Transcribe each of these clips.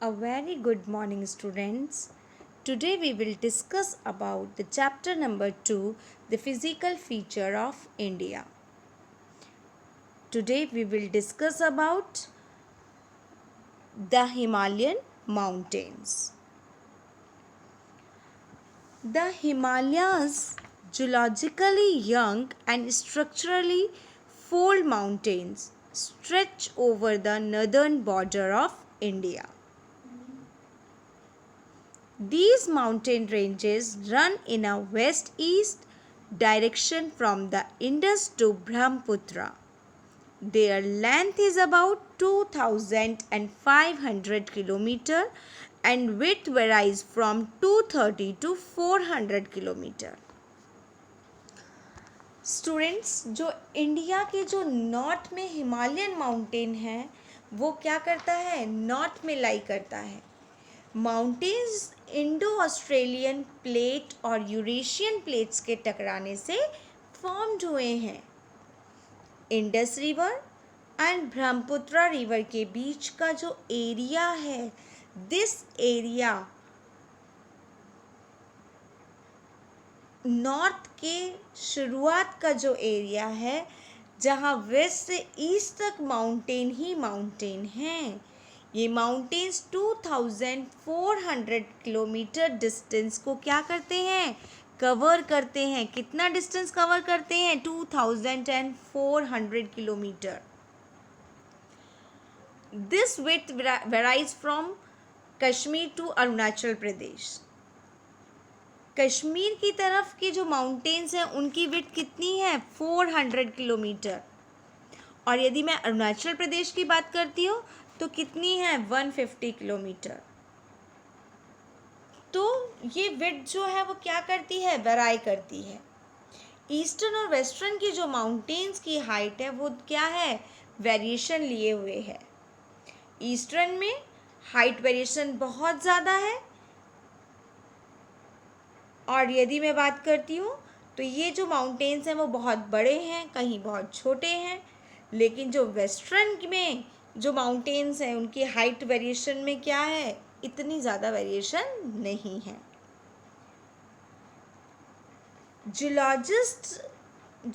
A very good morning, students. Today we will discuss about the chapter number 2, the physical feature of India. Today we will discuss about the Himalayan mountains. The Himalayas, geologically young and structurally fold mountains, stretch over the northern border of India. These mountain ranges run in a west-east direction from the Indus to Brahmaputra. Their length is about 2,500 km and width varies from 230 to 400 km. Students, जो India के जो north में Himalayan mountain है वो क्या करता है, north में लाई करता है. माउंटेन्स इंडो ऑस्ट्रेलियन प्लेट और यूरेशियन प्लेट्स के टकराने से फॉर्म्ड हुए हैं. Indus river and Brahmaputra river के बीच का जो एरिया है, दिस एरिया नॉर्थ के शुरुआत का जो एरिया है, जहाँ वेस्ट से ईस्ट तक माउंटेन ही माउंटेन हैं. ये माउंटेन्स 2400 किलोमीटर डिस्टेंस को क्या करते हैं, कवर करते हैं. कितना डिस्टेंस कवर करते हैं, 2400 kilometre. This width varies from Kashmir to Arunachal Pradesh. Kashmir की तरफ की जो माउंटेन्स हैं उनकी विड्थ कितनी है, 400 किलोमीटर. और यदि मैं अरुणाचल प्रदेश की बात करती हूँ तो कितनी है, 150 किलोमीटर. तो ये विड्थ जो है वो क्या करती है, वेराई करती है. ईस्टर्न और वेस्टर्न की जो माउंटेन्स की हाइट है वो क्या है, वेरिएशन लिए हुए है. ईस्टर्न में हाइट वेरिएशन बहुत ज़्यादा है और यदि मैं बात करती हूँ तो ये जो माउंटेन्स हैं वो बहुत बड़े हैं, कहीं बहुत छोटे हैं. लेकिन जो वेस्टर्न में जो माउंटेन्स हैं उनकी हाइट वेरिएशन में क्या है, इतनी ज़्यादा वेरिएशन नहीं है. जियोलॉजिस्ट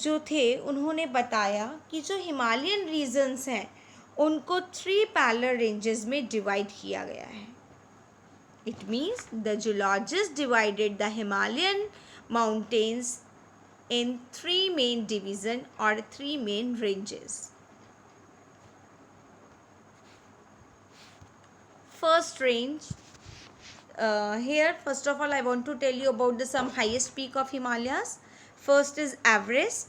जो थे उन्होंने बताया कि जो हिमालयन रीजन्स हैं उनको 3 पैरेलल रेंजेस में डिवाइड किया गया है. It means the geologists divided the Himalayan mountains in 3 main divisions or 3 main ranges. First range, here first of all I want to tell you about the some highest peak of Himalayas. First is Everest.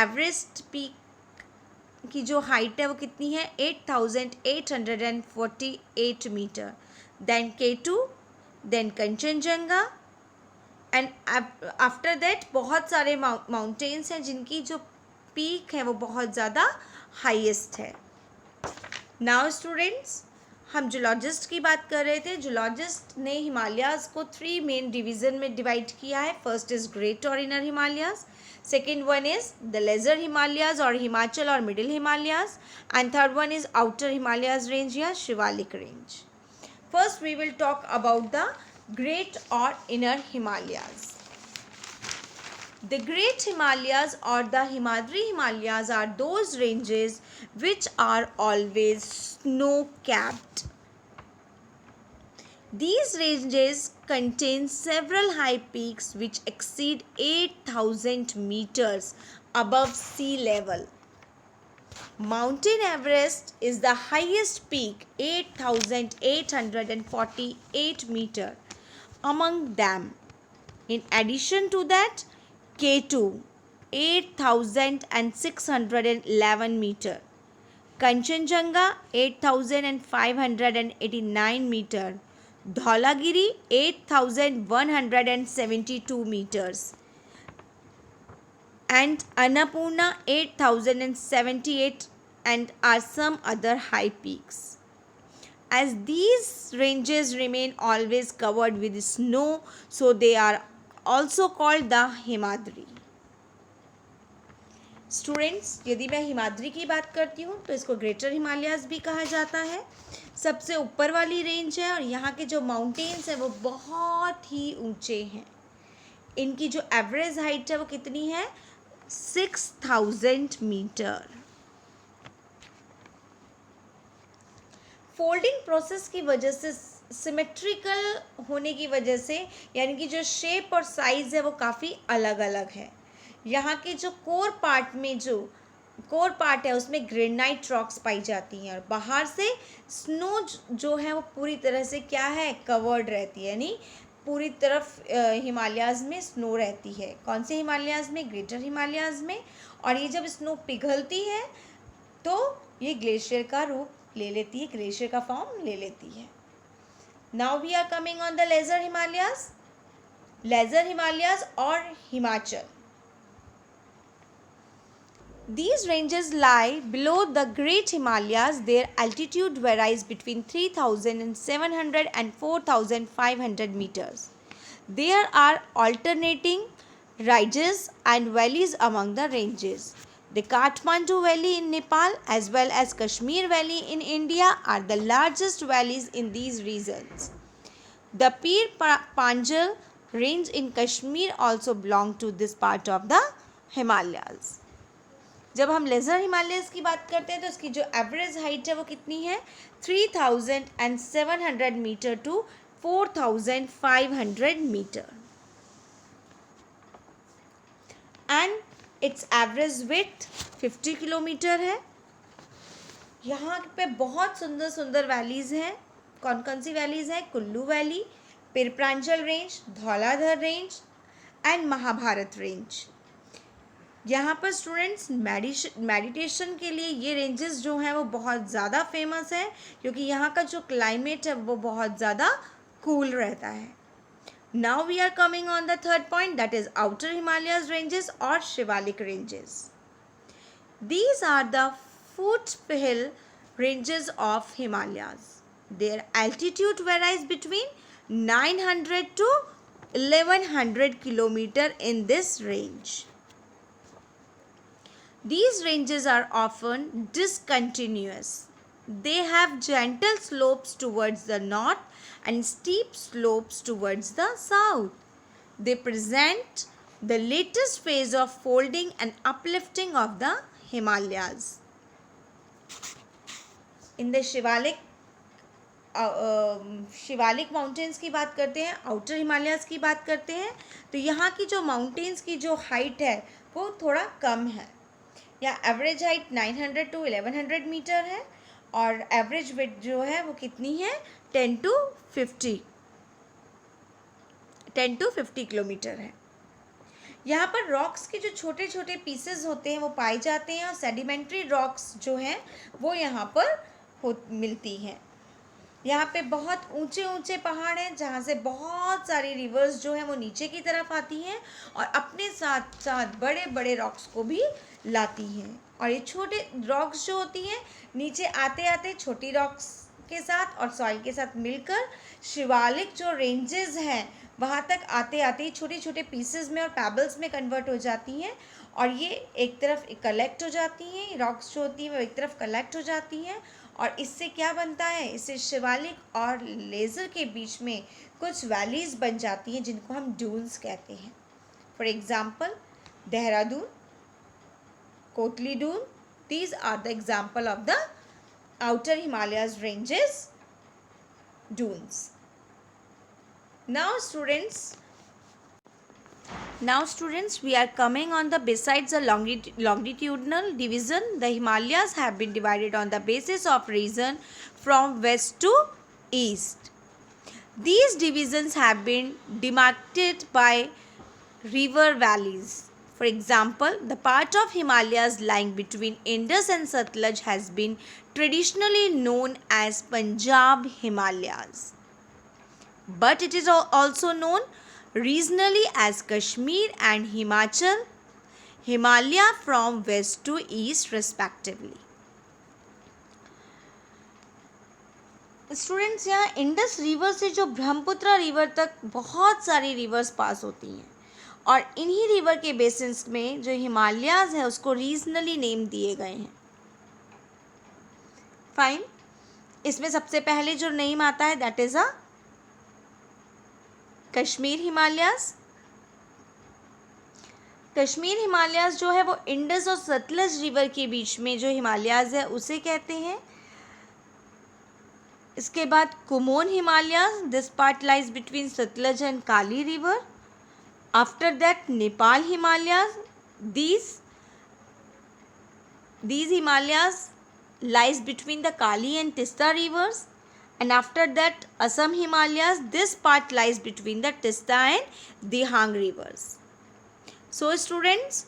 Everest peak की जो height है वो कितनी है, 8,848 metre. Then K2, then Kanchenjunga, and after that बहुत सारे mountains हैं जिनकी जो पीक है वो बहुत ज़्यादा हाईएस्ट है. नाउ स्टूडेंट्स, हम जियोलॉजिस्ट की बात कर रहे थे. जियोलॉजिस्ट ने हिमालयाज़ को 3 मेन डिवीज़न में डिवाइड किया है. फर्स्ट इज़ ग्रेट और inner Himalayas, second one is the lesser Himalayas or Himachal or middle Himalayas, and third one is outer Himalayas range या Shivalik range. First we will talk about the great or inner Himalayas. The great Himalayas or the Himadri Himalayas are those ranges which are always snow-capped. These ranges contain several high peaks which exceed 8,000 meters above sea level. Mountain Everest is the highest peak, 8,848 meters among them. In addition to that, K2, 8,611 meters. Kanchenjunga, 8,589 meters. Dhaulagiri, 8,172 meters. And Annapurna, 8,078, and are some other high peaks. As these ranges remain always covered with snow, so they are also called the Himadri. Students, यदि मैं हिमाद्री की बात करती हूँ तो इसको greater Himalayas भी कहा जाता है। सबसे ऊपर वाली रेंज है और यहाँ के जो माउंटेन्स हैं वो बहुत ही ऊंचे हैं। इनकी जो एवरेज हाइट है वो कितनी है? 6000 मीटर। फोल्डिंग प्रोसेस की वजह से, सिमेट्रिकल होने की वजह से, यानी कि जो शेप और साइज़ है वो काफ़ी अलग अलग है। यहाँ के जो कोर पार्ट है उसमें ग्रेनाइट रॉक्स पाई जाती हैं और बाहर से स्नो जो है वो पूरी तरह से क्या है? कवर्ड रहती है, यानी पूरी तरफ हिमालयाज़ में स्नो रहती है। कौन से हिमालयाज़ में? ग्रेटर हिमालयाज़ में। और ये जब स्नो पिघलती है तो ये ग्लेशियर का रूप ले लेती है, ग्लेशियर का फॉर्म ले लेती है। Now we are coming on the lesser Himalayas. Lesser Himalayas और Himachal, these ranges lie below the Great Himalayas. Their altitude varies between 3,700 and 4,500 meters. There are alternating ridges and valleys among the ranges. The Kathmandu Valley in Nepal as well as Kashmir Valley in India are the largest valleys in these regions. The Pir Panjal range in Kashmir also belong to this part of the Himalayas. जब हम laser Himalayas की बात करते हैं तो इसकी जो average height है वो कितनी है? 3700 metre to 4500 metre and it's average width 50 kilometre है। यहाँ पे बहुत सुंदर सुंदर वैलीज़ हैं। कौन कौन सी वैलीज़ हैं? Kullu valley, Pir Panjal range, Dhauladhar range and Mahabharat range. यहाँ पर स्टूडेंट्स मेडिटेशन के लिए ये रेंजेस जो हैं वो बहुत ज़्यादा फेमस है, क्योंकि यहाँ का जो क्लाइमेट है वो बहुत ज़्यादा कूल रहता है। Now we are coming on the third point, that is outer Himalayas ranges or Shivalik ranges. These are the foothill ranges of Himalayas. Their altitude varies between 900 to 1100 kilometre in this range. These ranges are often discontinuous. They have gentle slopes towards the north and steep slopes towards the south. They present the latest phase of folding and uplifting of the Himalayas. In the Shivalik mountains की बात करते हैं, outer Himalayas की बात करते हैं, तो यहाँ की जो माउंटेन्स की जो हाइट है वो थोड़ा कम है। या एवरेज हाइट 900 to 1100 मीटर है और एवरेज विड्थ जो है वो कितनी है? 10 to 50 किलोमीटर है। यहाँ पर रॉक्स के जो छोटे छोटे पीसेस होते हैं वो पाए जाते हैं और सेडिमेंट्री रॉक्स जो हैं वो यहाँ पर मिलती हैं। यहाँ पे बहुत ऊंचे ऊंचे पहाड़ हैं जहाँ से बहुत सारी रिवर्स जो हैं वो नीचे की तरफ आती हैं और अपने साथ साथ बड़े बड़े रॉक्स को भी लाती हैं। और ये छोटे रॉक्स जो होती हैं नीचे आते आते छोटी रॉक्स के साथ और सॉइल के साथ मिलकर शिवालिक जो रेंजेस हैं वहाँ तक आते आते छोटे छोटे पीसेस में और पैबल्स में कन्वर्ट हो जाती हैं और ये एक तरफ कलेक्ट हो जाती हैं। रॉक्स जो होती हैं वो एक तरफ कलेक्ट हो जाती हैं और इससे क्या बनता है? इससे शिवालिक और लेज़र के बीच में कुछ वैलीज़ बन जाती हैं जिनको हम ड्यून्स कहते हैं। For example Dehradun, Kotli Doon, these are the example of the outer Himalayas ranges dunes. Now students, we are coming on the besides the longitudinal division. The Himalayas have been divided on the basis of region from west to east. These divisions have been demarcated by river valleys. For example, the part of Himalayas lying between Indus and Satluj has been traditionally known as Punjab Himalayas. But it is also known regionally as Kashmir and Himachal Himalaya from west to east respectively. Students, यहाँ Indus river से जो Brahmaputra river तक बहुत सारी reverse पास होती हैं और इन्हीं रिवर के बेसिन्स में जो हिमालयाज़ है उसको रीजनली नेम दिए गए हैं। फाइन। इसमें सबसे पहले जो नेम आता है that is Kashmir Himalayas. Kashmir Himalayas जो है वो इंडस और सतलज रिवर के बीच में जो हिमालयाज़ है उसे कहते हैं। इसके बाद Kumaon Himalayas, this part lies between Sutlej and Kali river. After that Nepal Himalayas, these Himalayas lies between the Kali and Tista rivers. And after that Assam Himalayas, this part lies between the Tista and Dihang rivers. So students,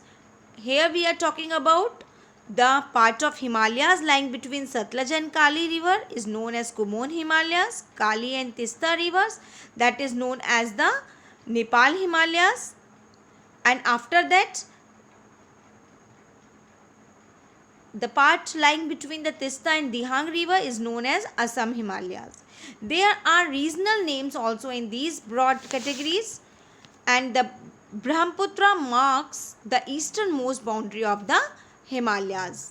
here we are talking about the part of Himalayas lying between Satluj and Kali river is known as Kumaon Himalayas. Kali and Tista rivers, that is known as the Nepal Himalayas. And after that the part lying between the Tista and Dihang river is known as Assam Himalayas. There are regional names also in these broad categories, and the Brahmaputra marks the easternmost boundary of the Himalayas.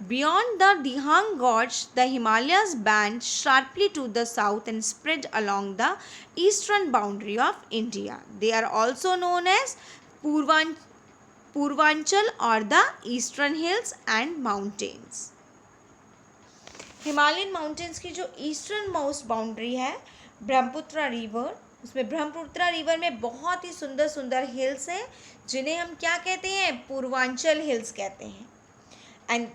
Beyond the Dihang Gorge, the Himalayas bend sharply to the south and spread along the eastern boundary of India. They are also known as Purvanchal or the Eastern Hills and Mountains. Himalayan mountains की जो eastern most boundary है Brahmaputra river, उसमें Brahmaputra river में बहुत ही सुंदर सुंदर hills हैं जिन्हें हम क्या कहते हैं, पूर्वांचल हिल्स कहते हैं। एंड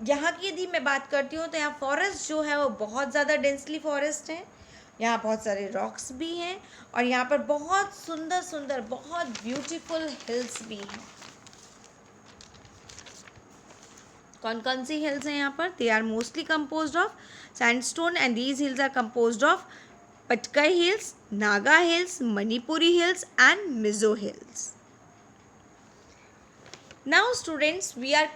यहाँ की यदि मैं बात करती हूँ तो यहाँ फॉरेस्ट जो है वो बहुत ज़्यादा डेंसली फॉरेस्ट है, यहाँ बहुत सारे रॉक्स भी हैं और यहाँ पर बहुत सुंदर सुंदर बहुत ब्यूटीफुल हिल्स भी हैं। कौन कौन सी हिल्स हैं यहाँ पर? They are mostly composed of sandstone and these hills are composed of Patkai hills, Naga hills, Manipuri hills and Mizo hills. Now students, we are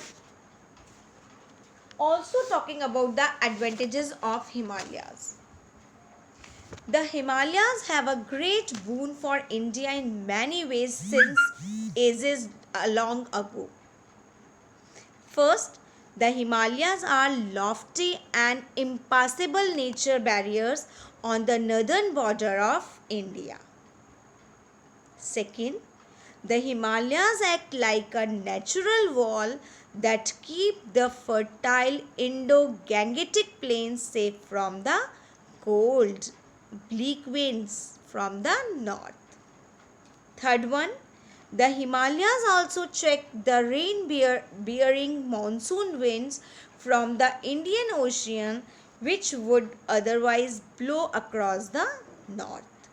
also talking about the advantages of Himalayas. The Himalayas have a great boon for India in many ways since ages long ago. First, the Himalayas are lofty and impassable nature barriers on the northern border of India. Second, the Himalayas act like a natural wall that keep the fertile Indo-Gangetic plains safe from the cold, bleak winds from the north. Third one, the Himalayas also check the rain-bearing monsoon winds from the Indian Ocean, which would otherwise blow across the north.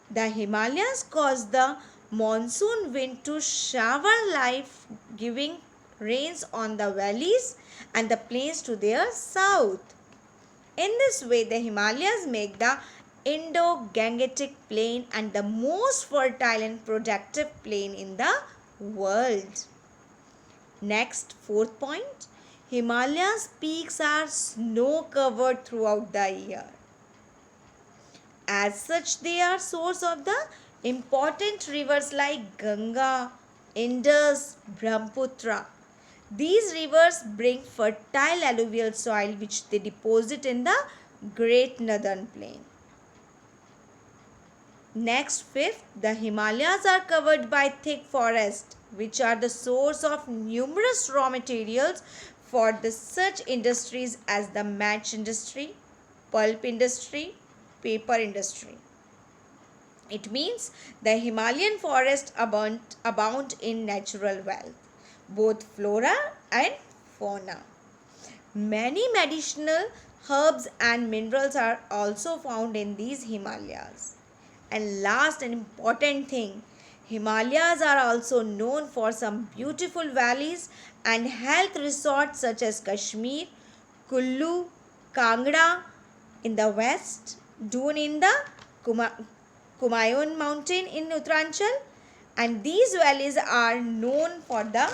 The Himalayas cause the monsoon wind to shower life-giving rains on the valleys and the plains to their south. In this way, the Himalayas make the Indo-Gangetic plain and the most fertile and productive plain in the world. Next, fourth point, Himalayas peaks are snow-covered throughout the year. As such, they are source of the important rivers like Ganga, Indus, Brahmaputra. These rivers bring fertile alluvial soil which they deposit in the Great Northern Plain. Next, fifth, the Himalayas are covered by thick forests which are the source of numerous raw materials for the such industries as the match industry, pulp industry, paper industry. It means the Himalayan forests abound in natural wealth, both flora and fauna. Many medicinal herbs and minerals are also found in these Himalayas. And last and important thing, Himalayas are also known for some beautiful valleys and health resorts such as Kashmir, Kullu, Kangra in the west, Doon in the Kumaon mountain in Uttaranchal, and these valleys are known for the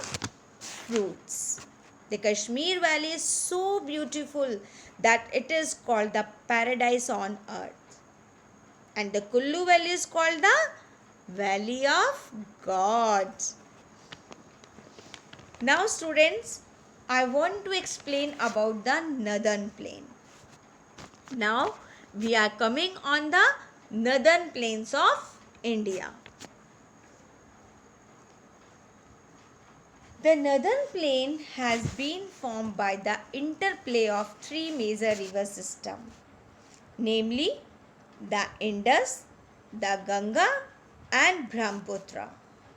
fruits. The Kashmir valley is so beautiful that it is called the paradise on earth, and the Kullu valley is called the Valley of God. Now students, I want to explain about the northern plain. Now we are coming on the northern plains of India. The northern plain has been formed by the interplay of three major river systems, namely the Indus, the Ganga and Brahmaputra,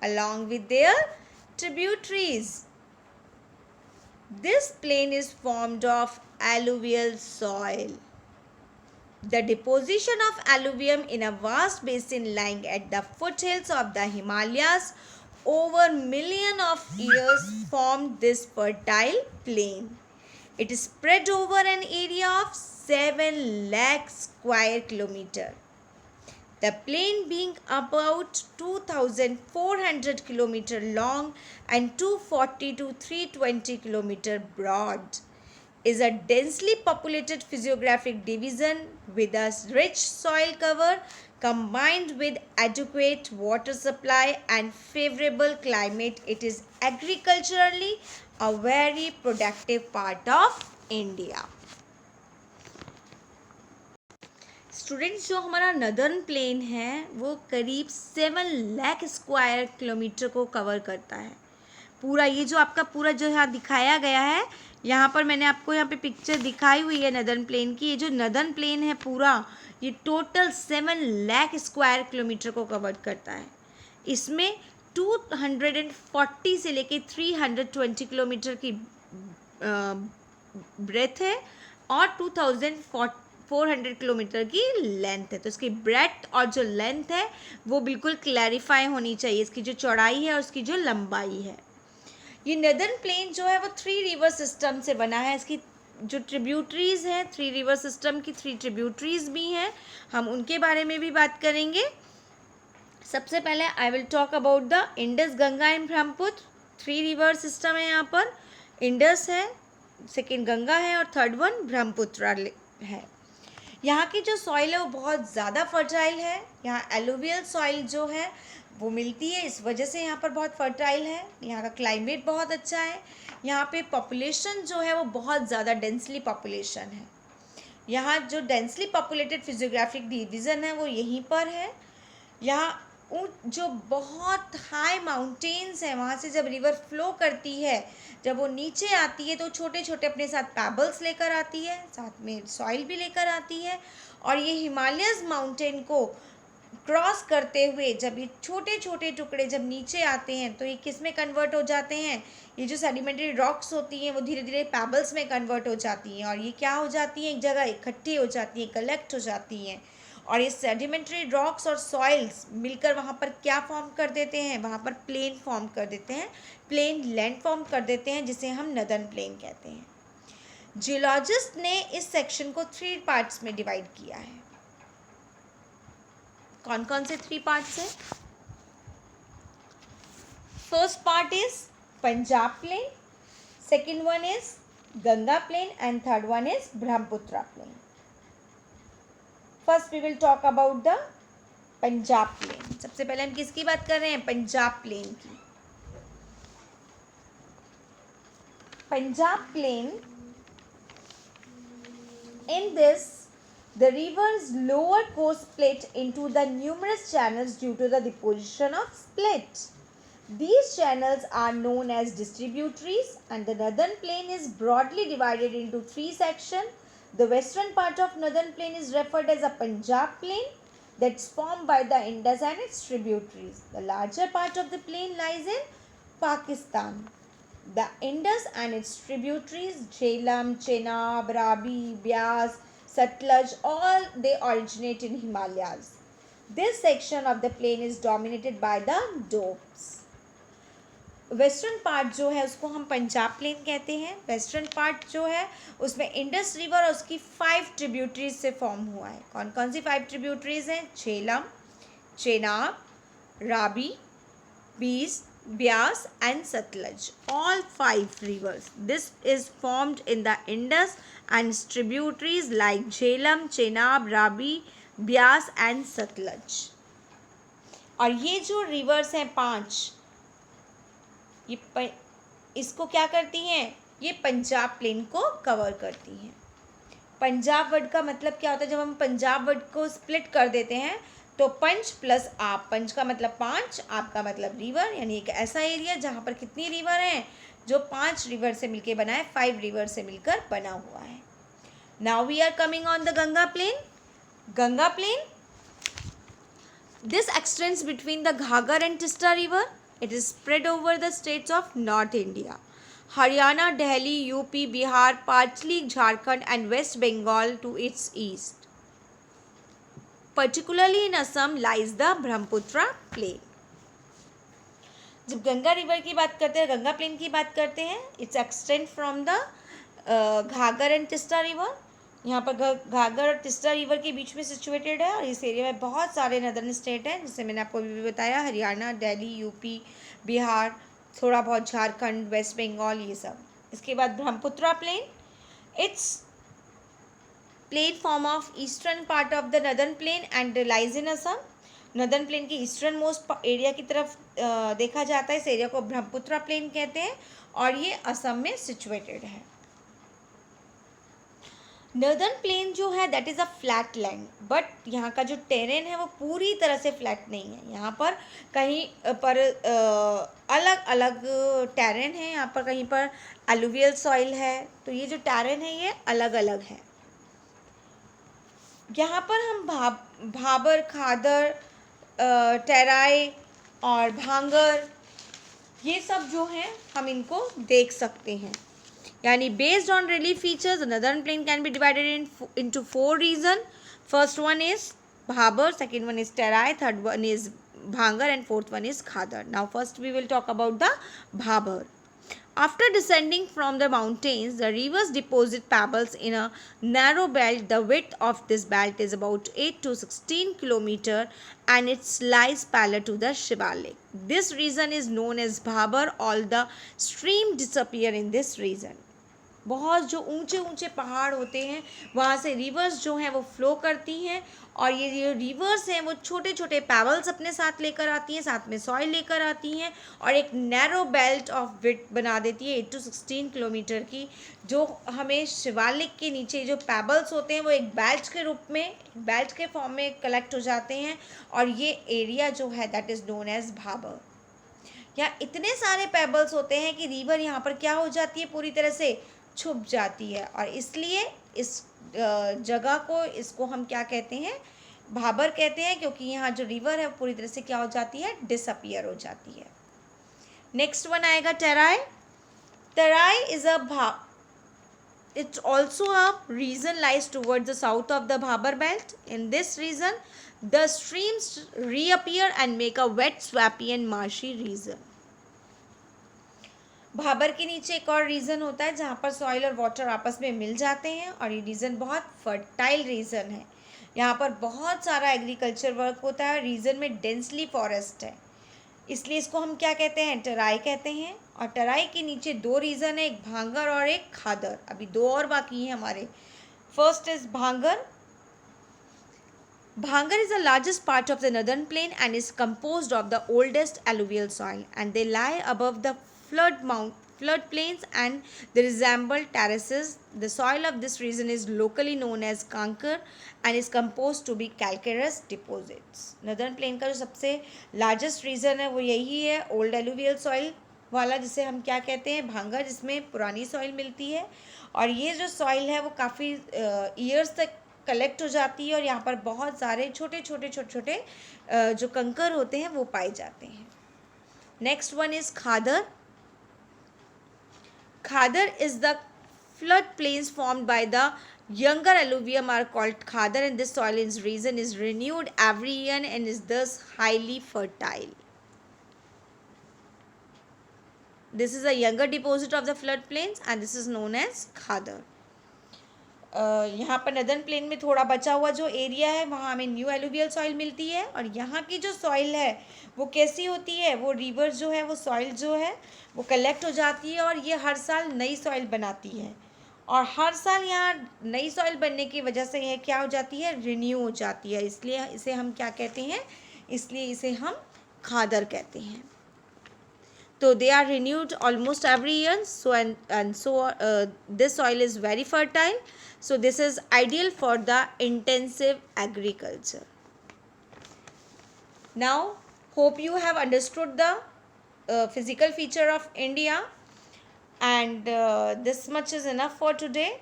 along with their tributaries. This plain is formed of alluvial soil. The deposition of alluvium in a vast basin lying at the foothills of the Himalayas over millions of years formed this fertile plain. It is spread over an area of 7 lakh square kilometer. The plain being about 2,400 km long and 240 to 320 km broad is a densely populated physiographic division with a rich soil cover combined with adequate water supply and favorable climate. It is agriculturally a very productive part of India. Students, जो हमारा northern plane है वो करीब 7 lakh square kilometre को cover करता है. पूरा ये जो आपका पूरा जो यहाँ दिखाया गया है, यहाँ पर मैंने आपको यहाँ पे पिक्चर दिखाई हुई है नदर्न प्लेन की. ये जो नदर्न प्लेन है पूरा, ये टोटल 7 लाख स्क्वायर किलोमीटर को कवर करता है. इसमें 240 से लेके 320 किलोमीटर की ब्रेथ है और 2400 किलोमीटर की लेंथ है. तो इसकी ब्रेथ और जो लेंथ है वो बिल्कुल क्लैरिफाई होनी चाहिए, इसकी जो चौड़ाई है और उसकी जो लंबाई है. ये नदर्न प्लेन जो है वो 3 रिवर सिस्टम से बना है. इसकी जो ट्रिब्यूटरीज हैं, 3 रिवर सिस्टम की 3 ट्रिब्यूटरीज भी हैं, हम उनके बारे में भी बात करेंगे. सबसे पहले I will talk about the Indus, Ganga and Brahmaputra. 3 river system है यहाँ पर. इंडस है, सेकेंड गंगा है और थर्ड वन ब्रह्मपुत्र है. यहाँ की जो सॉइल है वो बहुत ज़्यादा फर्टाइल है. यहाँ एलुवियल सॉइल जो है वो मिलती है, इस वजह से यहाँ पर बहुत फर्टाइल है. यहाँ का क्लाइमेट बहुत अच्छा है. यहाँ पे पॉपुलेशन जो है वो बहुत ज़्यादा डेंसली पॉपुलेशन है. यहाँ जो डेंसली पॉपुलेटेड फिजियोग्राफिक डिवीज़न है वो यहीं पर है. यहाँ जो बहुत हाई माउंटेन्स हैं, वहाँ से जब रिवर फ्लो करती है, जब वो नीचे आती है तो छोटे छोटे अपने साथ पैबल्स लेकर आती है, साथ में सॉइल भी लेकर आती है. और ये हिमालयस माउंटेन को क्रॉस करते हुए जब ये छोटे छोटे टुकड़े जब नीचे आते हैं तो ये किस में कन्वर्ट हो जाते हैं, ये जो सेडिमेंट्री रॉक्स होती हैं वो धीरे धीरे पैबल्स में कन्वर्ट हो जाती हैं और ये क्या हो जाती हैं, एक जगह इकट्ठी हो जाती हैं, कलेक्ट हो जाती हैं. और ये सेडिमेंट्री रॉक्स और सॉइल्स मिलकर वहाँ पर क्या फॉर्म कर देते हैं, वहाँ पर प्लेन फॉर्म कर देते हैं, प्लेन लैंड फॉर्म कर देते हैं, जिसे हम नदर्न प्लेन कहते हैं. जियोलॉजिस्ट ने इस सेक्शन को 3 पार्ट्स में डिवाइड किया है. कौन कौन से 3 पार्ट्स हैं? First part is Punjab plain, second one is Ganga plain and third one is Brahmaputra plain. First we will talk about the Punjab plain. सबसे पहले हम किसकी बात कर रहे हैं? पंजाब प्लेन की. Punjab plain, in this the river's lower course split into the numerous channels due to the deposition of split. These channels are known as distributaries and the northern plain is broadly divided into 3 sections. The western part of northern plain is referred as a Punjab plain that's formed by the Indus and its tributaries. The larger part of the plain lies in Pakistan. The Indus and its tributaries Jhelum, Chenab, Ravi, Beas, Satluj, all they originate in Himalayas. This section of the plain is dominated by the Doabs. Western part जो है उसको हम Punjab plane कहते हैं. Western part जो है उसमें Indus river और उसकी 5 ट्रिब्यूटरीज से फॉर्म हुआ है. कौन कौन सी 5 ट्रिब्यूटरीज हैं? झेलम, चेनाब, रावी, बीस, Beas and Satluj, all 5 rivers. This is formed in the Indus and its tributaries like Jhelum, Chenab, Ravi, Beas and Satluj. और ये जो रिवर्स हैं 5, ये इसको क्या करती हैं, ये पंजाब प्लेन को कवर करती हैं। पंजाब वर्ड का मतलब क्या होता है, जब हम पंजाब वर्ड को स्प्लिट कर देते हैं तो पंच प्लस आप, पंच का मतलब 5, आप का मतलब रिवर, यानी एक ऐसा एरिया जहाँ पर कितनी रिवर हैं, जो 5 रिवर से मिलकर बना है, 5 रिवर से मिलकर बना हुआ है। Now we are coming on the Ganga plain. Ganga plain, this extends between the Ghaggar and Tista river. It is spread over the states of North India, Haryana, Delhi, UP, Bihar, partly Jharkhand and West Bengal to its east. Particularly in Assam lies the Brahmaputra plain. जब Ganga river की बात करते हैं, Ganga plane की बात करते हैं, it's extend from the घाघर and Teesta river. यहाँ पर घाघर और टिस्टा रिवर के बीच में सिचुएटेड है, और इस एरिया में बहुत सारे नदर्न स्टेट हैं, जैसे मैंने आपको भी बताया, हरियाणा, दिल्ली, यूपी, बिहार, थोड़ा बहुत झारखंड, वेस्ट बंगाल, ये सब। इसके बाद Brahmaputra plain, it's plain form of eastern part of the northern plain and lies in Assam. Northern plain के ईस्टर्न मोस्ट एरिया की तरफ देखा जाता है, इस एरिया को ब्रह्मपुत्रा प्लेन कहते हैं, और ये असम में सिचुएटेड है। नर्दर्न प्लेन जो है that is a flat land, but यहाँ का जो टेरेन है वो पूरी तरह से फ्लैट नहीं है। यहाँ पर कहीं पर अलग अलग टेरेन है, यहाँ पर कहीं पर एलुवियल सॉइल है, तो ये जो टेरेन है ये अलग अलग है। यहाँ पर हम भाबर, खादर, टेराई और भांगर, ये सब जो हैं हम इनको देख सकते हैं। यानी based on relief features, the northern plain can be divided into 4 regions. First one is Bhabar, second one is Terai, third one is Bhangar, and fourth one is Khadar. Now first we will talk about the Bhabar. After descending from the mountains, the rivers deposit pebbles in a narrow belt. The width of this belt is about 8 to 16 kilometers, and it lies parallel to the Shivalik. This region is known as Bhabar. All the streams disappear in this region. बहुत जो ऊंचे ऊंचे पहाड़ होते हैं वहाँ से reverse जो हैं वो फ्लो करती हैं, और ये जो रिवर्स हैं वो छोटे छोटे पैबल्स अपने साथ लेकर आती हैं, साथ में सॉइल लेकर आती हैं, और एक नैरो बेल्ट ऑफ विड्थ बना देती है 8 to 16 किलोमीटर की, जो हमें शिवालिक के नीचे जो पैबल्स होते हैं वो एक बेल्ट के रूप में, बेल्ट के फॉर्म में कलेक्ट हो जाते हैं, और ये एरिया जो है that is known as Bhabar. यहाँ इतने सारे पैबल्स होते हैं कि रिवर यहाँ पर क्या हो जाती है, पूरी तरह से छुप जाती है, और इसलिए इस जगह को, इसको हम क्या कहते हैं, भाबर कहते हैं, क्योंकि यहाँ जो रिवर है वो पूरी तरह से क्या हो जाती है, डिसअपियर हो जाती है। नेक्स्ट वन आएगा try. Try is it's also a region lies towards the south of the Bhabar belt. In this region, the streams reappear and make a wet, swampy and marshy region. Bhabar के नीचे एक और reason होता है जहाँ पर soil और water आपस में मिल जाते हैं, और ये रीजन बहुत फर्टाइल रीजन है। यहाँ पर बहुत सारा एग्रीकल्चर वर्क होता है, रीजन में डेंसली फॉरेस्ट है, इसलिए इसको हम क्या कहते हैं, टराई कहते हैं। और टराई के नीचे 2 रीजन है, एक भांगर और एक खादर। अभी 2 और बाकी हैं हमारे। फर्स्ट इज भांगर। Bhangar is the largest part of the northern plain and is composed of the oldest alluvial soil, and they lie above the flood plains and they resemble terraces. The soil of this region is locally known as kankar and is composed to be calcareous deposits. Northern plain का जो सबसे largest region है वो यही है, old alluvial soil वाला, जिसे हम क्या कहते हैं, भांगर, जिसमें पुरानी सॉइल मिलती है, और ये जो सॉइल है वो काफ़ी ईयर्स तक कलेक्ट हो जाती है, और यहाँ पर बहुत सारे छोटे छोटे जो कंकर होते हैं वो पाए जाते हैं। Next one is Khadar. Khadar is the flood plains formed by the younger alluvium are called khadar, and this soil in region is renewed every year and is thus highly fertile. This is a younger deposit of the flood plains and this is known as khadar. यहाँ पर northern plane में थोड़ा बचा हुआ जो area है वहाँ हमें न्यू एलुवियल सॉइल मिलती है, और यहाँ की जो सॉइल है वो कैसी होती है, वो रिवर जो है वो सॉइल जो है वो कलेक्ट हो जाती है, और ये हर साल नई सॉइल बनाती है, और हर साल यहाँ नई सॉइल बनने की वजह से यह क्या हो जाती है, रिन्यू हो जाती है, इसलिए इसे हम क्या कहते हैं, इसलिए इसे हम खादर कहते हैं. So they are renewed almost every year. So this soil is very fertile. So this is ideal for the intensive agriculture. Now hope you have understood the physical feature of India, and this much is enough for today.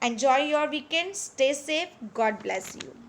Enjoy your weekend. Stay safe. God bless you.